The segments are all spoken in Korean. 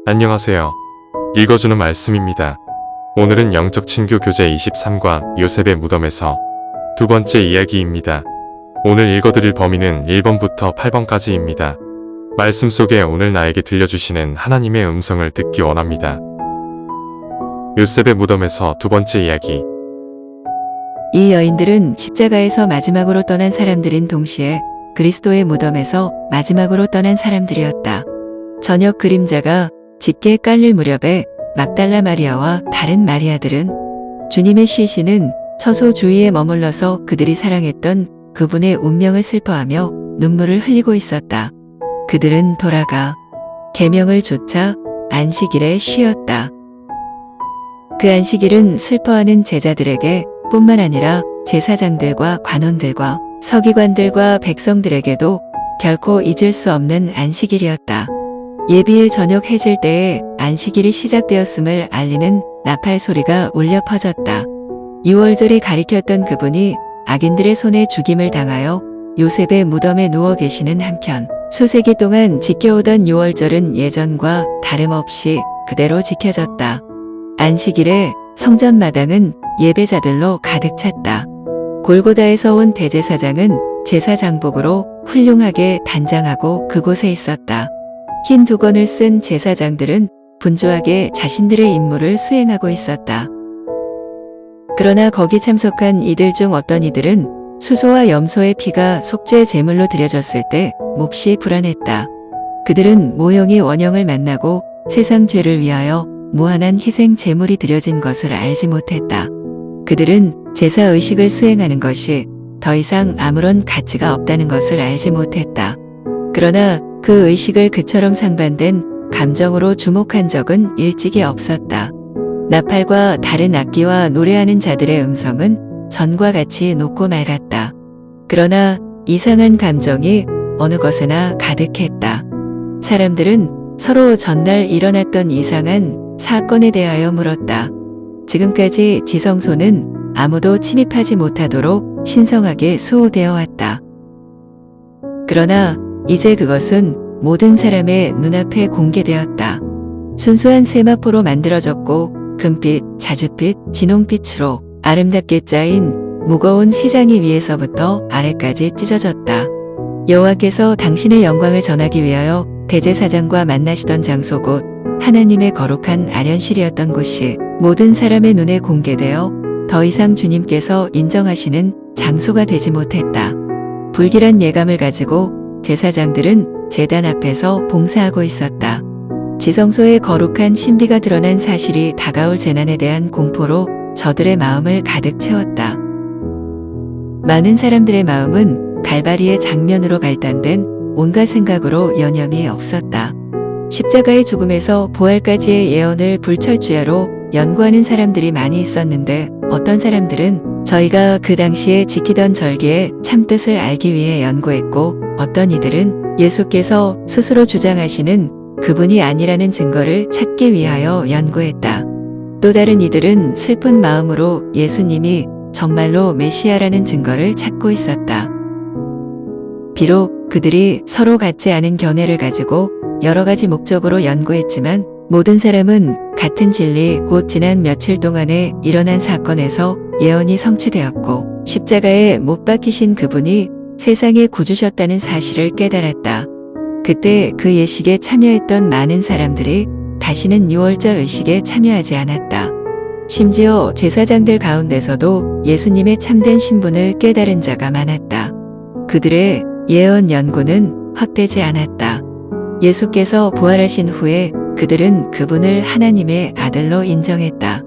안녕하세요. 읽어주는 말씀입니다. 오늘은 영적 친교 교재 23과 요셉의 무덤에서 두 번째 이야기입니다. 오늘 읽어드릴 범위는 1번부터 8번까지입니다. 말씀 속에 오늘 나에게 들려주시는 하나님의 음성을 듣기 원합니다. 요셉의 무덤에서 두 번째 이야기. 이 여인들은 십자가에서 마지막으로 떠난 사람들인 동시에 그리스도의 무덤에서 마지막으로 떠난 사람들이었다. 저녁 그림자가 짙게 깔릴 무렵에 막달라 마리아와 다른 마리아들은 주님의 시신은 처소 주위에 머물러서 그들이 사랑했던 그분의 운명을 슬퍼하며 눈물을 흘리고 있었다. 그들은 돌아가 계명을 좇아 안식일에 쉬었다. 그 안식일은 슬퍼하는 제자들에게 뿐만 아니라 제사장들과 관원들과 서기관들과 백성들에게도 결코 잊을 수 없는 안식일이었다. 예비일 저녁 해질 때에 안식일이 시작되었음을 알리는 나팔 소리가 울려 퍼졌다. 유월절이 가리켰던 그분이 악인들의 손에 죽임을 당하여 요셉의 무덤에 누워 계시는 한편 수세기 동안 지켜오던 유월절은 예전과 다름없이 그대로 지켜졌다. 안식일에 성전 마당은 예배자들로 가득 찼다. 골고다에서 온 대제사장은 제사 장복으로 훌륭하게 단장하고 그곳에 있었다. 흰 두건을 쓴 제사장들은 분주하게 자신들의 임무를 수행하고 있었다. 그러나 거기 참석한 이들 중 어떤 이들은 수소와 염소의 피가 속죄 제물로 드려졌을 때 몹시 불안했다. 그들은 모형이 원형을 만나고 세상 죄를 위하여 무한한 희생 제물이 드려진 것을 알지 못했다. 그들은 제사 의식을 수행하는 것이 더 이상 아무런 가치가 없다는 것을 알지 못했다. 그러나 그 의식을 그처럼 상반된 감정으로 주목한 적은 일찍이 없었다. 나팔과 다른 악기와 노래하는 자들의 음성은 전과 같이 높고 맑았다. 그러나 이상한 감정이 어느 것에나 가득했다. 사람들은 서로 전날 일어났던 이상한 사건에 대하여 물었다. 지금까지 지성소는 아무도 침입하지 못하도록 신성하게 수호되어 왔다. 그러나 이제 그것은 모든 사람의 눈앞에 공개되었다. 순수한 세마포로 만들어졌고 금빛, 자줏빛, 진홍빛으로 아름답게 짜인 무거운 휘장이 위에서부터 아래까지 찢어졌다. 여호와께서 당신의 영광을 전하기 위하여 대제사장과 만나시던 장소 곧 하나님의 거룩한 아련실이었던 곳이 모든 사람의 눈에 공개되어 더 이상 주님께서 인정하시는 장소가 되지 못했다. 불길한 예감을 가지고 제사장들은 제단 앞에서 봉사하고 있었다. 지성소의 거룩한 신비가 드러난 사실이 다가올 재난에 대한 공포로 저들의 마음을 가득 채웠다. 많은 사람들의 마음은 갈바리의 장면으로 발단된 온갖 생각으로 여념이 없었다. 십자가의 죽음에서 부활까지의 예언을 불철주야로 연구하는 사람들이 많이 있었는데 어떤 사람들은 저희가 그 당시에 지키던 절기의 참뜻을 알기 위해 연구했고 어떤 이들은 예수께서 스스로 주장하시는 그분이 아니라는 증거를 찾기 위하여 연구했다. 또 다른 이들은 슬픈 마음으로 예수님이 정말로 메시아라는 증거를 찾고 있었다. 비록 그들이 서로 같지 않은 견해를 가지고 여러 가지 목적으로 연구했지만 모든 사람은 같은 진리 곧 지난 며칠 동안에 일어난 사건에서 예언이 성취되었고 십자가에 못 박히신 그분이 세상의 구주셨다는 사실을 깨달았다. 그때 그 예식에 참여했던 많은 사람들이 다시는 유월절 의식에 참여하지 않았다. 심지어 제사장들 가운데서도 예수님의 참된 신분을 깨달은 자가 많았다. 그들의 예언 연구는 헛되지 않았다. 예수께서 부활하신 후에 그들은 그분을 하나님의 아들로 인정했다.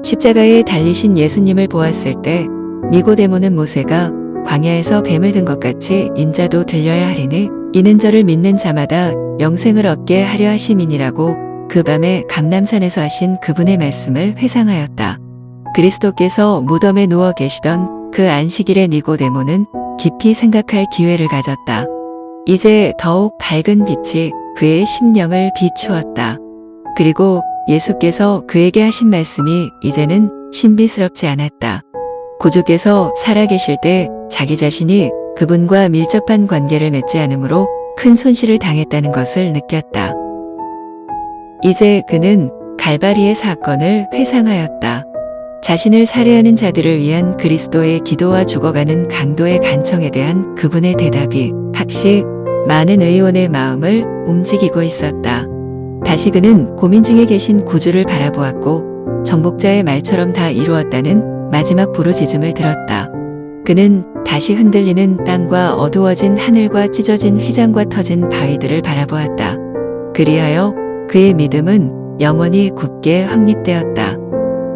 십자가에 달리신 예수님을 보았을 때 니고데모는 모세가 광야에서 뱀을 든 것 같이 인자도 들려야 하리니 이는 저를 믿는 자마다 영생을 얻게 하려 하심이니라고 그 밤에 감람산에서 하신 그분의 말씀을 회상하였다. 그리스도께서 무덤에 누워 계시던 그 안식일의 니고데모는 깊이 생각할 기회를 가졌다. 이제 더욱 밝은 빛이 그의 심령을 비추었다. 그리고 예수께서 그에게 하신 말씀이 이제는 신비스럽지 않았다. 구주께서 살아계실 때 자기 자신이 그분과 밀접한 관계를 맺지 않으므로 큰 손실을 당했다는 것을 느꼈다. 이제 그는 갈바리의 사건을 회상하였다. 자신을 살해하는 자들을 위한 그리스도의 기도와 죽어가는 강도의 간청에 대한 그분의 대답이 각시 많은 의원의 마음을 움직이고 있었다. 다시 그는 고민 중에 계신 구주를 바라보았고 정복자의 말처럼 다 이루었다는 마지막 부르짖음을 들었다. 그는 다시 흔들리는 땅과 어두워진 하늘과 찢어진 휘장과 터진 바위들을 바라보았다. 그리하여 그의 믿음은 영원히 굳게 확립되었다.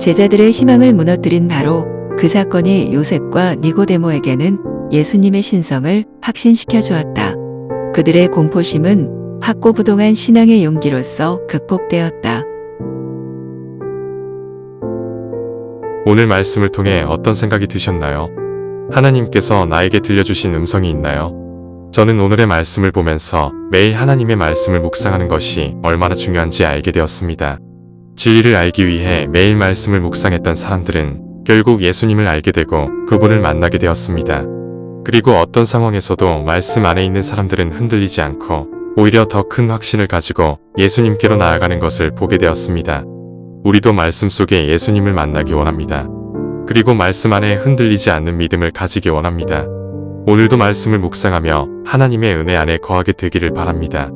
제자들의 희망을 무너뜨린 바로 그 사건이 요셉과 니고데모에게는 예수님의 신성을 확신시켜 주었다. 그들의 공포심은 확고부동한 신앙의 용기로서 극복되었다. 오늘 말씀을 통해 어떤 생각이 드셨나요? 하나님께서 나에게 들려주신 음성이 있나요? 저는 오늘의 말씀을 보면서 매일 하나님의 말씀을 묵상하는 것이 얼마나 중요한지 알게 되었습니다. 진리를 알기 위해 매일 말씀을 묵상했던 사람들은 결국 예수님을 알게 되고 그분을 만나게 되었습니다. 그리고 어떤 상황에서도 말씀 안에 있는 사람들은 흔들리지 않고 오히려 더 큰 확신을 가지고 예수님께로 나아가는 것을 보게 되었습니다. 우리도 말씀 속에 예수님을 만나기 원합니다. 그리고 말씀 안에 흔들리지 않는 믿음을 가지기 원합니다. 오늘도 말씀을 묵상하며 하나님의 은혜 안에 거하게 되기를 바랍니다.